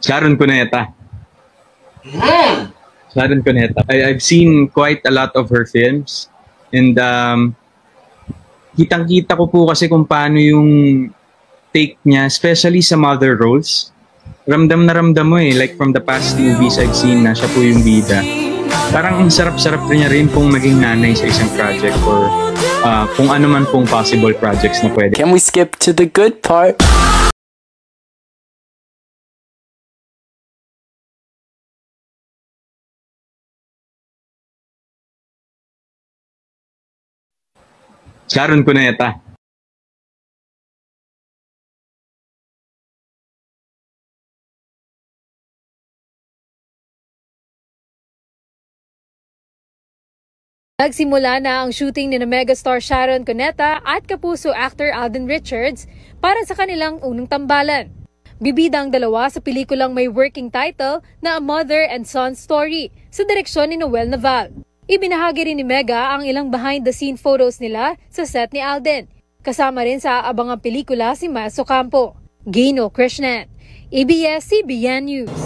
Sharon Cuneta. Sharon Cuneta. I've seen quite a lot of her films. And kitang-kita ko po kasi kung paano yung take niya, especially sa mother roles. Ramdam na ramdam mo eh. Like from the past movies I've seen na siya po yung bida. Parang ang sarap-sarap niya rin pong maging nanay sa isang project or kung ano man pong possible projects na pwede. Can we skip to the good part? Sharon Cuneta. Nagsimula na ang shooting ni megastar Sharon Cuneta at kapuso actor Alden Richards para sa kanilang unang tambalan. Bibida ang dalawa sa pelikulang may working title na A Mother and Son Story sa direksyon ni Noel Naval. Ibinahagi rin ni Mega ang ilang behind-the-scene photos nila sa set ni Alden. Kasama rin sa abangang pelikula si Miles Ocampo. Gino Krishnan, ABS-CBN News.